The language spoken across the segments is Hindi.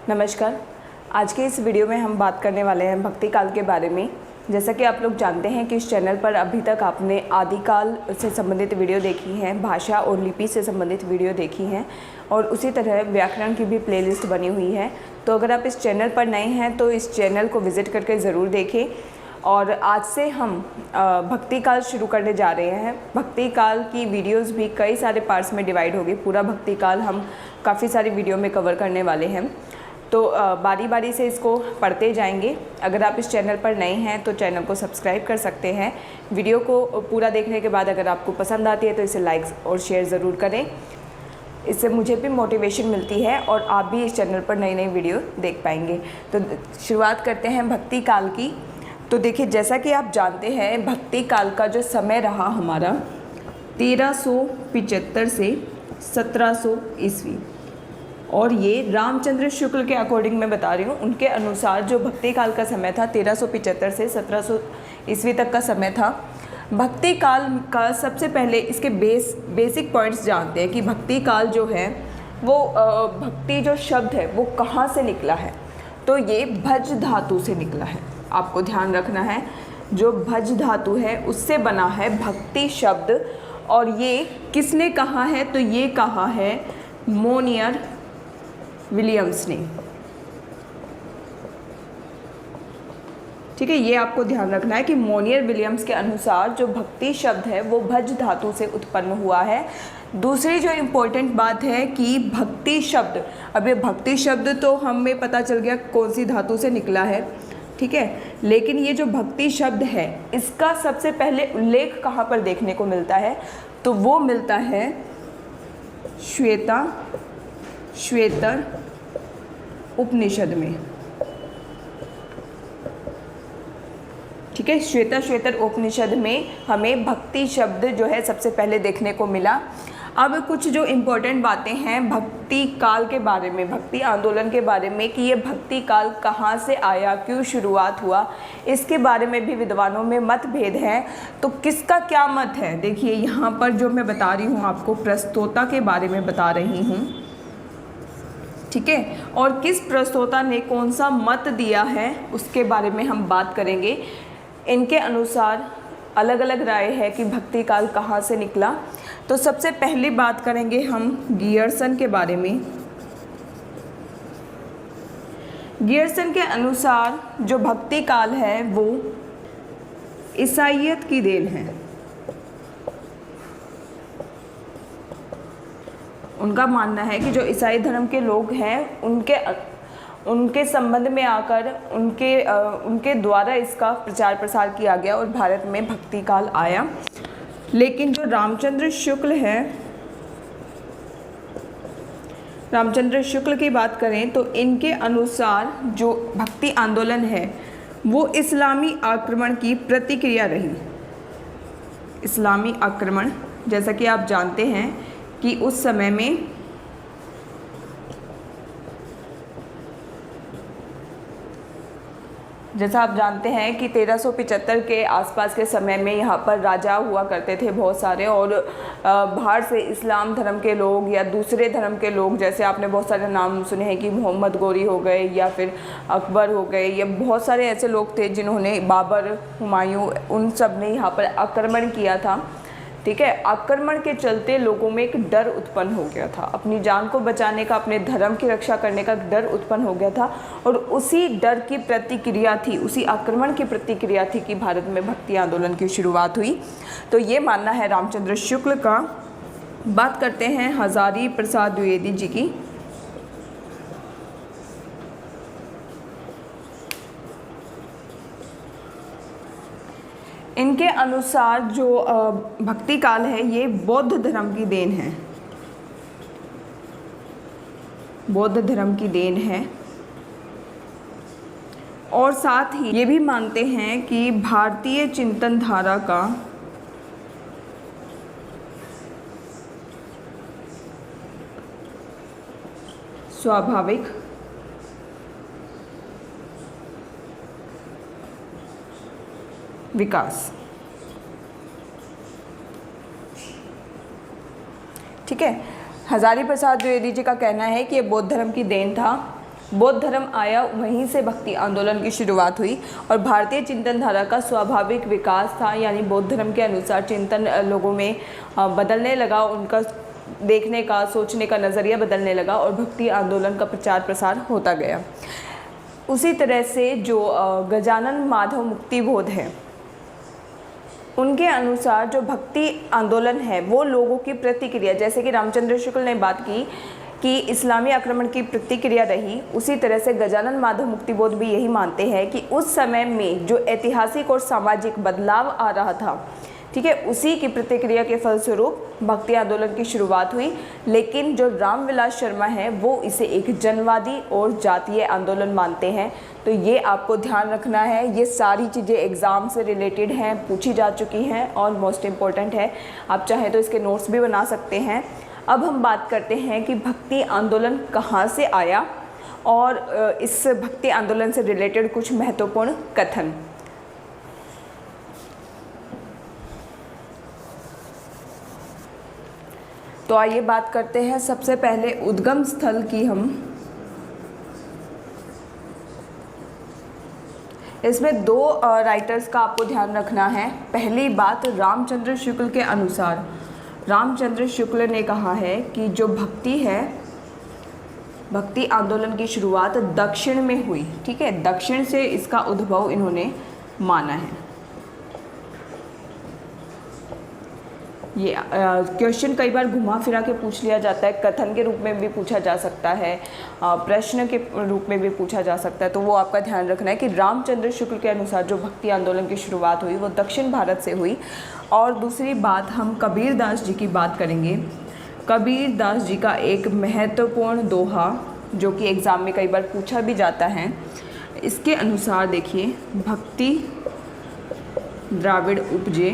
नमस्कार। आज के इस वीडियो में हम बात करने वाले हैं भक्ति काल के बारे में। जैसा कि आप लोग जानते हैं कि इस चैनल पर अभी तक आपने आदिकाल से संबंधित वीडियो देखी हैं, भाषा और लिपि से संबंधित वीडियो देखी हैं और उसी तरह व्याकरण की भी प्लेलिस्ट बनी हुई है। तो अगर आप इस चैनल पर नए हैं तो इस चैनल को विज़िट करके ज़रूर देखें। और आज से हम भक्ति काल शुरू करने जा रहे हैं। भक्ति काल की वीडियोस भी कई सारे पार्ट्स में डिवाइड होगी। पूरा भक्ति काल हम काफ़ी सारी वीडियो में कवर करने वाले हैं, तो बारी बारी से इसको पढ़ते जाएंगे। अगर आप इस चैनल पर नए हैं तो चैनल को सब्सक्राइब कर सकते हैं। वीडियो को पूरा देखने के बाद अगर आपको पसंद आती है तो इसे लाइक और शेयर ज़रूर करें। इससे मुझे भी मोटिवेशन मिलती है और आप भी इस चैनल पर नई नई वीडियो देख पाएंगे। तो शुरुआत करते हैं भक्ति काल की। तो देखिए, जैसा कि आप जानते हैं भक्ति काल का जो समय रहा हमारा 1375 से 1700 ईस्वी, और ये रामचंद्र शुक्ल के अकॉर्डिंग मैं बता रही हूँ, उनके अनुसार जो भक्ति काल का समय था 1375 से 1700 ईस्वी तक का समय था। भक्ति काल का सबसे पहले इसके बेसिक पॉइंट्स जानते हैं कि भक्ति काल जो है वो भक्ति जो शब्द है वो कहाँ से निकला है। तो ये भज धातु से निकला है। आपको ध्यान रखना है, जो भज धातु है उससे बना है भक्ति शब्द। और ये किसने कहा है? तो ये कहा है मोनियर विलियम्स ने। ठीक है, ये आपको ध्यान रखना है कि मोनियर विलियम्स के अनुसार जो भक्ति शब्द है वो भज धातु से उत्पन्न हुआ है। दूसरी जो इम्पोर्टेंट बात है कि भक्ति शब्द, अब ये भक्ति शब्द तो हमें पता चल गया कौन सी धातु से निकला है, ठीक है, लेकिन ये जो भक्ति शब्द है इसका सबसे पहले उल्लेख कहाँ पर देखने को मिलता है? तो वो मिलता है श्वेतर उपनिषद में। ठीक है, श्वेतर उपनिषद में हमें भक्ति शब्द जो है सबसे पहले देखने को मिला। अब कुछ जो इम्पोर्टेंट बातें हैं भक्ति काल के बारे में, भक्ति आंदोलन के बारे में, कि ये भक्ति काल कहाँ से आया, क्यों शुरुआत हुआ, इसके बारे में भी विद्वानों में मतभेद है। तो किसका क्या मत है? देखिए यहाँ पर जो मैं बता रही हूँ आपको प्रस्तोता के बारे में बता रही हूँ, ठीक है, और किस प्रस्तोता ने कौन सा मत दिया है उसके बारे में हम बात करेंगे। इनके अनुसार अलग अलग राय है कि भक्ति काल कहाँ से निकला। तो सबसे पहली बात करेंगे हम गियर्सन के बारे में। गियर्सन के अनुसार जो भक्ति काल है वो ईसाइयत की देन है। उनका मानना है कि जो ईसाई धर्म के लोग हैं उनके संबंध में आकर उनके द्वारा इसका प्रचार प्रसार किया गया और भारत में भक्ति काल आया। लेकिन जो रामचंद्र शुक्ल की बात करें तो इनके अनुसार जो भक्ति आंदोलन है वो इस्लामी आक्रमण की प्रतिक्रिया रही। इस्लामी आक्रमण, जैसा कि आप जानते हैं कि उस समय में जैसा आप जानते हैं कि 1375 के आसपास के समय में यहाँ पर राजा हुआ करते थे बहुत सारे, और बाहर से इस्लाम धर्म के लोग या दूसरे धर्म के लोग, जैसे आपने बहुत सारे नाम सुने हैं कि मोहम्मद गोरी हो गए या फिर अकबर हो गए, या बहुत सारे ऐसे लोग थे जिन्होंने, बाबर, हुमायूं, उन सब ने यहाँ पर आक्रमण किया था। ठीक है, आक्रमण के चलते लोगों में एक डर उत्पन्न हो गया था, अपनी जान को बचाने का, अपने धर्म की रक्षा करने का डर उत्पन्न हो गया था। और उसी डर की प्रतिक्रिया थी, उसी आक्रमण की प्रतिक्रिया थी कि भारत में भक्ति आंदोलन की शुरुआत हुई। तो ये मानना है रामचंद्र शुक्ल का। बात करते हैं हजारी प्रसाद द्विवेदी जी की। इनके अनुसार जो भक्ति काल है ये बौद्ध धर्म की देन है, बौद्ध धर्म की देन है। और साथ ही ये भी मानते हैं कि भारतीय चिंतन धारा का स्वाभाविक विकास। ठीक है, हजारी प्रसाद द्विवेदी जी का कहना है कि ये बौद्ध धर्म की देन था। बौद्ध धर्म आया, वहीं से भक्ति आंदोलन की शुरुआत हुई और भारतीय चिंतन धारा का स्वाभाविक विकास था, यानी बौद्ध धर्म के अनुसार चिंतन लोगों में बदलने लगा, उनका देखने का, सोचने का नज़रिया बदलने लगा और भक्ति आंदोलन का प्रचार प्रसार होता गया। उसी तरह से जो गजानन माधव मुक्तिबोध है, उनके अनुसार जो भक्ति आंदोलन है वो लोगों की प्रतिक्रिया, जैसे कि रामचंद्र शुक्ल ने बात की कि इस्लामी आक्रमण की प्रतिक्रिया रही, उसी तरह से गजानन माधव मुक्तिबोध भी यही मानते हैं कि उस समय में जो ऐतिहासिक और सामाजिक बदलाव आ रहा था, ठीक है, उसी की प्रतिक्रिया के फलस्वरूप भक्ति आंदोलन की शुरुआत हुई। लेकिन जो रामविलास शर्मा है वो इसे एक जनवादी और जातीय आंदोलन मानते हैं। तो ये आपको ध्यान रखना है, ये सारी चीज़ें एग्ज़ाम से रिलेटेड हैं, पूछी जा चुकी हैं और मोस्ट इम्पॉर्टेंट है। आप चाहें तो इसके नोट्स भी बना सकते हैं। अब हम बात करते हैं कि भक्ति आंदोलन कहाँ से आया और इस भक्ति आंदोलन से रिलेटेड कुछ महत्वपूर्ण कथन। तो आइए बात करते हैं सबसे पहले उद्गम स्थल की। हम इसमें दो राइटर्स का आपको ध्यान रखना है। पहली बात, रामचंद्र शुक्ल के अनुसार रामचंद्र शुक्ल ने कहा है कि जो भक्ति है, भक्ति आंदोलन की शुरुआत दक्षिण में हुई, ठीक है, दक्षिण से इसका उद्भव इन्होंने माना है। ये क्वेश्चन कई बार घुमा फिरा के पूछ लिया जाता है, कथन के रूप में भी पूछा जा सकता है, प्रश्न के रूप में भी पूछा जा सकता है। तो वो आपका ध्यान रखना है कि रामचंद्र शुक्ल के अनुसार जो भक्ति आंदोलन की शुरुआत हुई वो दक्षिण भारत से हुई। और दूसरी बात, हम कबीरदास जी की बात करेंगे। कबीरदास जी का एक महत्वपूर्ण दोहा जो कि एग्ज़ाम में कई बार पूछा भी जाता है, इसके अनुसार देखिए, भक्ति द्राविड़ उपजे,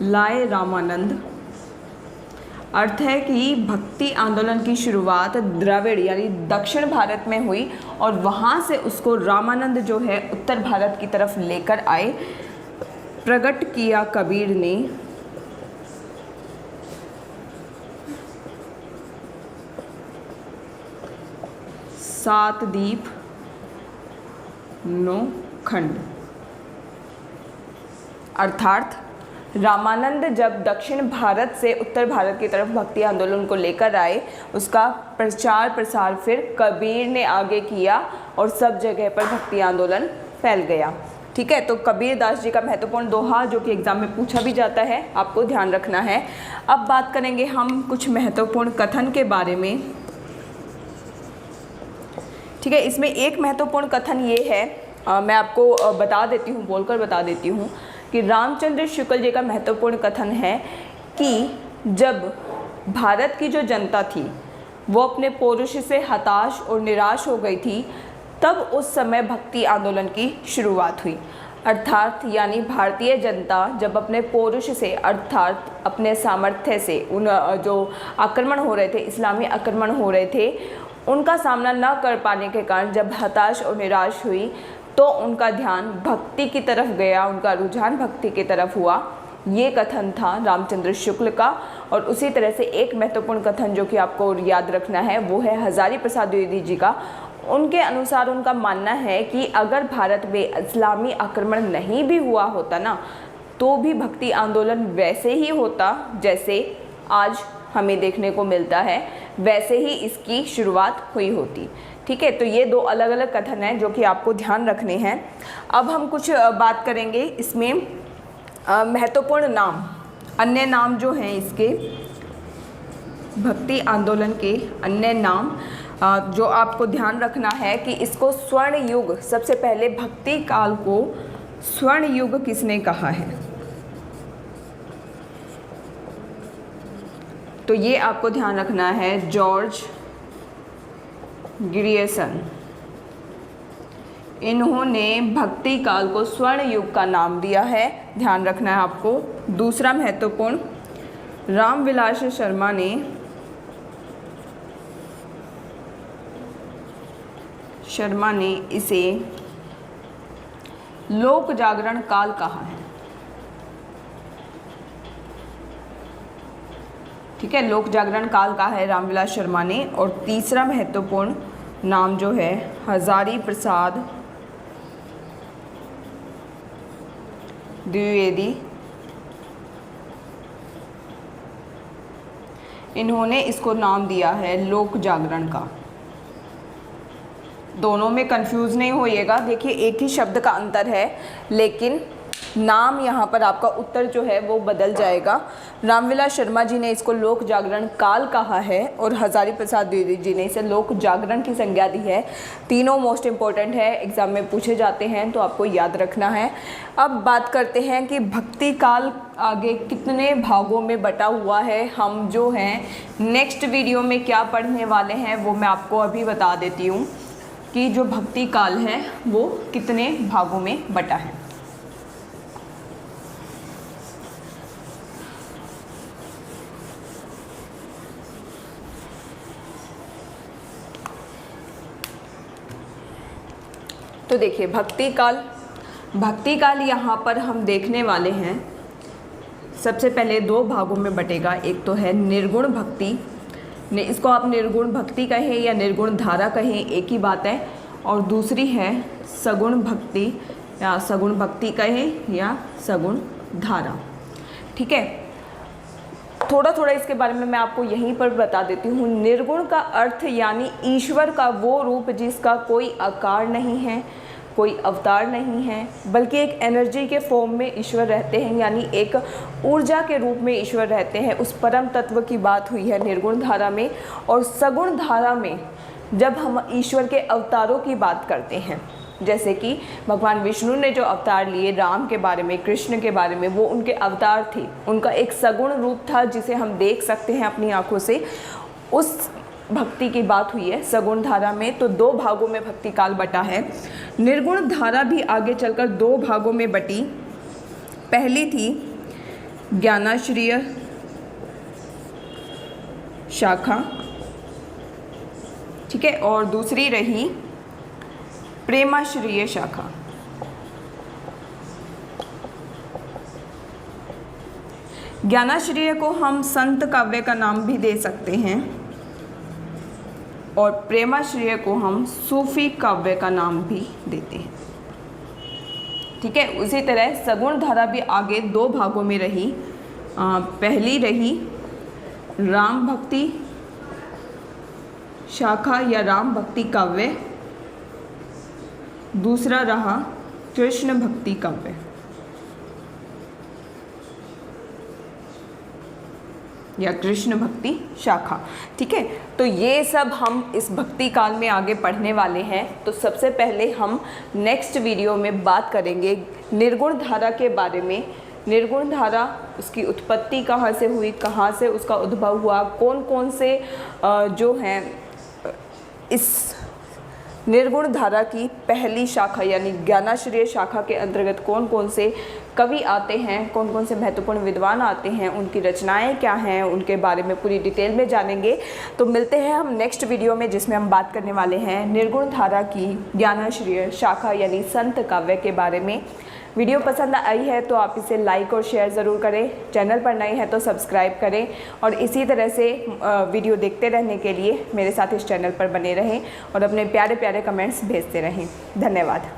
लाए रामानंद। अर्थ है कि भक्ति आंदोलन की शुरुआत द्रविड़ यानी दक्षिण भारत में हुई और वहाँ से उसको रामानंद जो है उत्तर भारत की तरफ लेकर आए। प्रकट किया कबीर ने सात दीप नौ खंड। अर्थात रामानंद जब दक्षिण भारत से उत्तर भारत की तरफ भक्ति आंदोलन को लेकर आए, उसका प्रचार प्रसार फिर कबीर ने आगे किया और सब जगह पर भक्ति आंदोलन फैल गया। ठीक है, तो कबीरदास जी का महत्वपूर्ण दोहा जो कि एग्ज़ाम में पूछा भी जाता है, आपको ध्यान रखना है। अब बात करेंगे हम कुछ महत्वपूर्ण कथन के बारे में। ठीक है, इसमें एक महत्वपूर्ण कथन ये है, मैं आपको बता देती हूँ, बोलकर बता देती हूँ कि रामचंद्र शुक्ल जी का महत्वपूर्ण कथन है कि जब भारत की जो जनता थी वो अपने पौरुष से हताश और निराश हो गई थी, तब उस समय भक्ति आंदोलन की शुरुआत हुई। अर्थात यानी भारतीय जनता जब अपने पौरुष से अर्थात अपने सामर्थ्य से उन जो आक्रमण हो रहे थे, इस्लामी आक्रमण हो रहे थे, उनका सामना न कर पाने के कारण जब हताश और निराश हुई तो उनका ध्यान भक्ति की तरफ गया, उनका रुझान भक्ति की तरफ हुआ। ये कथन था रामचंद्र शुक्ल का। और उसी तरह से एक महत्वपूर्ण कथन जो कि आपको याद रखना है वो है हजारी प्रसाद द्विवेदी जी का। उनके अनुसार उनका मानना है कि अगर भारत में इस्लामी आक्रमण नहीं भी हुआ होता ना, तो भी भक्ति आंदोलन वैसे ही होता जैसे आज हमें देखने को मिलता है, वैसे ही इसकी शुरुआत हुई होती। ठीक है, तो ये दो अलग अलग कथन हैं जो कि आपको ध्यान रखने हैं। अब हम कुछ बात करेंगे इसमें महत्वपूर्ण नाम, अन्य नाम जो हैं इसके, भक्ति आंदोलन के अन्य नाम जो आपको ध्यान रखना है कि इसको स्वर्ण युग, सबसे पहले भक्ति काल को स्वर्ण युग किसने कहा है, तो ये आपको ध्यान रखना है, जॉर्ज ग्रियर्सन। इन्होंने भक्ति काल को स्वर्ण युग का नाम दिया है, ध्यान रखना है आपको। दूसरा महत्वपूर्ण, रामविलास शर्मा ने इसे लोक जागरण काल कहा है। ठीक है, लोक जागरण काल का है रामविलास शर्मा ने। और तीसरा महत्वपूर्ण नाम जो है हजारी प्रसाद द्विवेदी, इन्होंने इसको नाम दिया है लोक जागरण का। दोनों में कंफ्यूज नहीं होइएगा, देखिए एक ही शब्द का अंतर है, लेकिन नाम यहाँ पर आपका उत्तर जो है वो बदल जाएगा। रामविलास शर्मा जी ने इसको लोक जागरण काल कहा है और हजारी प्रसाद द्विवेदी जी ने इसे लोक जागरण की संज्ञा दी है। तीनों मोस्ट इम्पोर्टेंट है, एग्जाम में पूछे जाते हैं तो आपको याद रखना है। अब बात करते हैं कि भक्ति काल आगे कितने भागों में बटा हुआ है। हम जो हैं नेक्स्ट वीडियो में क्या पढ़ने वाले हैं वो मैं आपको अभी बता देती हूँ कि जो भक्ति काल है वो कितने भागों में बटा है। तो देखिए भक्ति काल यहाँ पर हम देखने वाले हैं। सबसे पहले दो भागों में बटेगा, एक तो है निर्गुण भक्ति, इसको आप निर्गुण भक्ति कहें या निर्गुण धारा कहें एक ही बात है, और दूसरी है सगुण भक्ति या सगुण भक्ति कहें या सगुण धारा। ठीक है, थोड़ा थोड़ा इसके बारे में मैं आपको यहीं पर बता देती हूँ। निर्गुण का अर्थ यानी ईश्वर का वो रूप जिसका कोई आकार नहीं है, कोई अवतार नहीं है, बल्कि एक एनर्जी के फॉर्म में ईश्वर रहते हैं, यानी एक ऊर्जा के रूप में ईश्वर रहते हैं। उस परम तत्व की बात हुई है निर्गुण धारा में। और सगुण धारा में जब हम ईश्वर के अवतारों की बात करते हैं, जैसे कि भगवान विष्णु ने जो अवतार लिए राम के बारे में, कृष्ण के बारे में, वो उनके अवतार थे, उनका एक सगुण रूप था जिसे हम देख सकते हैं अपनी आंखों से। उस भक्ति की बात हुई है सगुण धारा में। तो दो भागों में भक्ति काल बटा है। निर्गुण धारा भी आगे चलकर दो भागों में बटी। पहली थी ज्ञानाश्रय शाखा, ठीक है, और दूसरी रही प्रेमाश्रय शाखा। ज्ञानाश्रय को हम संत काव्य का नाम भी दे सकते हैं और प्रेमाश्रय को हम सूफी काव्य का नाम भी देते हैं। ठीक है, उसी तरह सगुण धारा भी आगे दो भागों में रही। पहली रही राम भक्ति शाखा या राम भक्ति काव्य, दूसरा रहा कृष्ण भक्ति काव्य। या कृष्ण भक्ति शाखा। ठीक है, तो ये सब हम इस भक्ति काल में आगे पढ़ने वाले हैं। तो सबसे पहले हम नेक्स्ट वीडियो में बात करेंगे निर्गुण धारा के बारे में। निर्गुण धारा, उसकी उत्पत्ति कहाँ से हुई, कहाँ से उसका उद्भव हुआ, कौन कौन से जो हैं इस निर्गुण धारा की पहली शाखा यानी ज्ञानाश्रय शाखा के अंतर्गत कौन कौन से कवि आते हैं, कौन कौन से महत्वपूर्ण विद्वान आते हैं, उनकी रचनाएं क्या हैं, उनके बारे में पूरी डिटेल में जानेंगे। तो मिलते हैं हम नेक्स्ट वीडियो में, जिसमें हम बात करने वाले हैं निर्गुण धारा की ज्ञानाश्रय शाखा यानी संत काव्य के बारे में। वीडियो पसंद आई है तो आप इसे लाइक और शेयर ज़रूर करें। चैनल पर नए हैं तो सब्सक्राइब करें और इसी तरह से वीडियो देखते रहने के लिए मेरे साथ इस चैनल पर बने रहें और अपने प्यारे प्यारे कमेंट्स भेजते रहें। धन्यवाद।